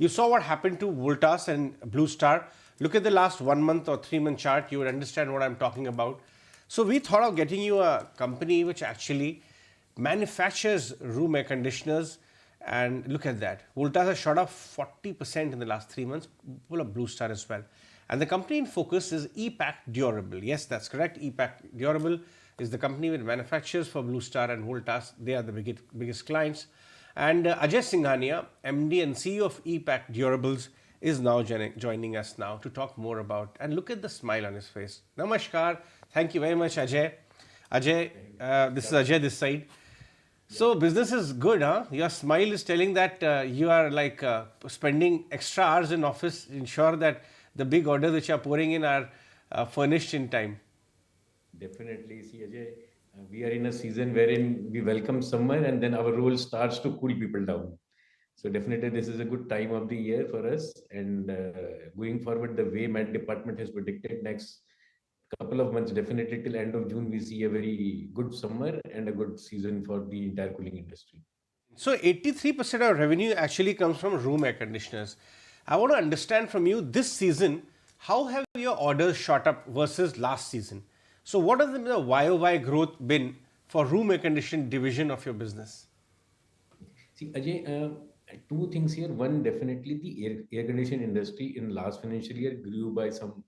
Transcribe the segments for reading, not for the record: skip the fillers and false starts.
You saw what happened to Voltas and Blue Star. Look at the last 1 month or 3 month chart, you would understand what I'm talking about. So we thought of getting you a company which actually manufactures room air conditioners, and look at that. Voltas has shot up 40% in the last 3 months, full of Blue Star as well. And the company in focus is EPACK Durable. Yes, that's correct. EPACK Durable is the company which manufactures for Blue Star and Voltas. They are the biggest clients. And Ajay Singhania, MD and CEO of EPACK Durables, is now joining us now to talk more about. And look at the smile on his face. Namaskar. Thank you very much, Ajay. Ajay, this is Ajay this side. So business is good, huh? Your smile is telling that you are like spending extra hours in office, ensure that the big orders which are pouring in are furnished in time. Definitely. See, Ajay, we are in a season wherein we welcome summer and then our role starts to cool people down. So definitely this is a good time of the year for us. And going forward, the way Met Department has predicted next couple of months, definitely till end of June, we see a very good summer and a good season for the entire cooling industry. So 83% of revenue actually comes from room air conditioners. I want to understand from you this season, how have your orders shot up versus last season? So what has the YOY growth been for room air conditioning division of your business? See, Ajay, two things here. One, definitely the air conditioning industry in last financial year grew by some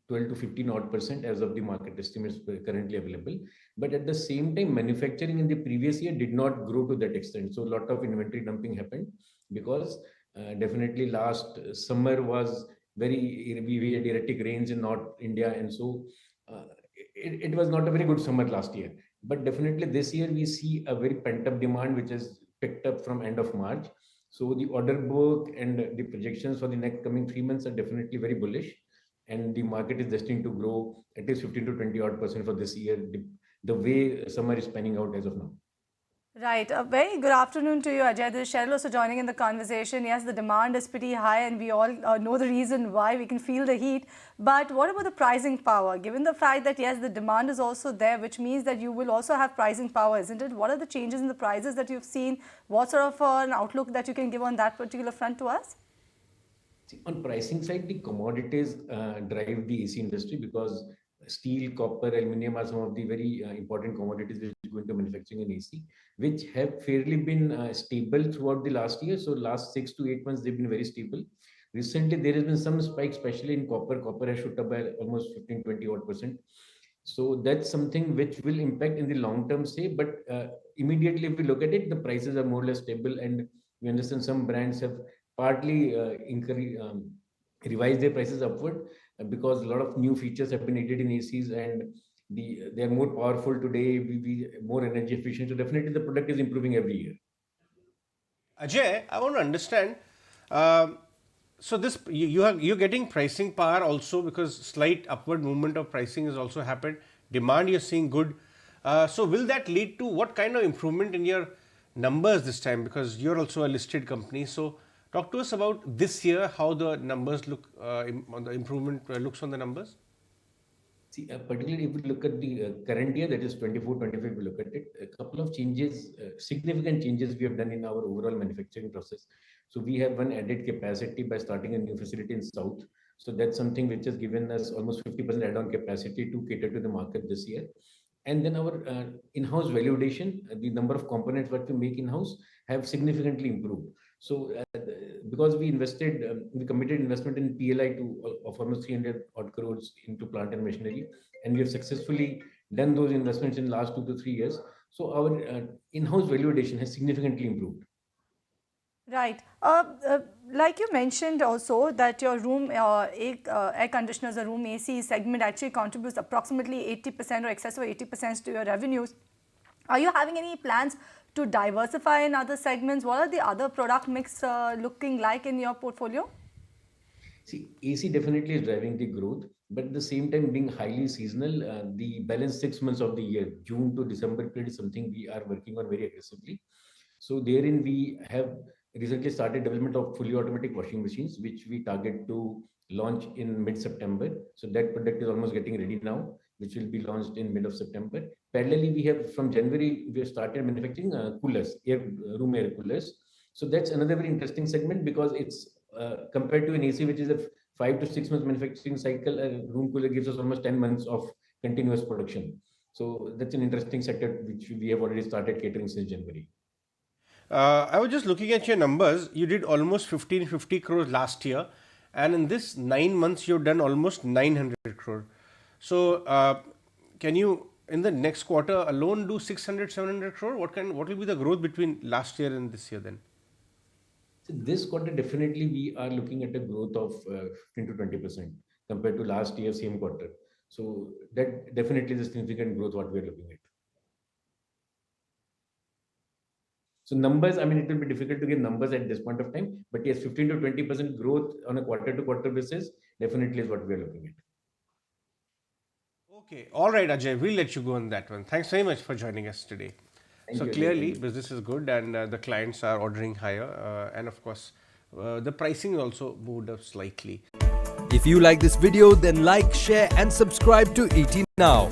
12 to 15 odd percent as of the market estimates currently available. But at the same time, manufacturing in the previous year did not grow to that extent. So a lot of inventory dumping happened because definitely last summer was we had erratic rains in North India, and so it was not a very good summer last year. But definitely this year we see a very pent up demand which has picked up from end of March. So the order book and the projections for the next coming 3 months are definitely very bullish, and the market is destined to grow at least 15 to 20 odd percent for this year, the way summer is panning out as of now. Right. A very good afternoon to you, Ajay. This is Cheryl also joining in the conversation. Yes, the demand is pretty high, and we all know the reason why. We can feel the heat. But what about the pricing power? Given the fact that, yes, the demand is also there, which means that you will also have pricing power, isn't it? What are the changes in the prices that you've seen? What sort of an outlook that you can give on that particular front to us? See, on pricing side, the commodities drive the AC industry because steel, copper, aluminum are some of the very important commodities which go into manufacturing in AC, which have fairly been stable throughout the last year. So last 6 to 8 months, they've been very stable. Recently, there has been some spike, especially in copper. Copper has shot up by almost 15, 20 odd percent. So that's something which will impact in the long term, say, but immediately if we look at it, the prices are more or less stable, and we understand some brands have partly revised their prices upward because a lot of new features have been added in ACs, and they are more powerful today, we more energy efficient. So definitely the product is improving every year. Ajay, I want to understand. um so this you're getting pricing power also because slight upward movement of pricing has also happened. Demand you're seeing good. So will that lead to what kind of improvement in your numbers this time? Because you're also a listed company. So talk to us about this year, how the numbers look, on the improvement looks on the numbers. See, particularly if we look at the current year, that is 24-25, we look at it, a couple of changes, significant changes we have done in our overall manufacturing process. So we have one added capacity by starting a new facility in South. So that's something which has given us almost 50% add-on capacity to cater to the market this year. And then our in-house validation, the number of components that we make in-house have significantly improved. So because we committed investment in PLI of almost 300 odd crores into plant and machinery, and we have successfully done those investments in the last 2 to 3 years. So our in-house validation has significantly improved. Right. Like you mentioned also that your room air conditioners, the room AC segment actually contributes approximately 80% or excess of 80% to your revenues. Are you having any plans to diversify in other segments? What are the other product mix looking like in your portfolio? See, AC definitely is driving the growth, but at the same time, being highly seasonal, the balance 6 months of the year, June to December period, is something we are working on very aggressively. So therein we have recently started development of fully automatic washing machines, which we target to launch in mid-September. So that product is almost getting ready now, which will be launched in mid of September. Parallelly, we have from January we have started manufacturing coolers, room air coolers. So that's another very interesting segment because it's compared to an AC, which is a 5 to 6 months manufacturing cycle, a room cooler gives us almost 10 months of continuous production. So that's an interesting sector which we have already started catering since January. I was just looking at your numbers. You did almost 1550 crores last year, and in this 9 months, you've done almost 900 crore. So, can you in the next quarter alone do 600, 700 crore? What will be the growth between last year and this year then? So this quarter, definitely we are looking at a growth of 15 to 20% compared to last year same quarter. So that definitely is a significant growth what we are looking at. So numbers, I mean, it will be difficult to give numbers at this point of time, but yes, 15 to 20% growth on a quarter to quarter basis definitely is what we are looking at. Okay, all right, Ajay, we'll let you go on that one. Thanks very much for joining us today. Thank So you, Ajay. clearly, Thank you. business is good, and the clients are ordering higher, and of course, the pricing also moved up slightly. If you like this video, then like, share and subscribe to ET Now.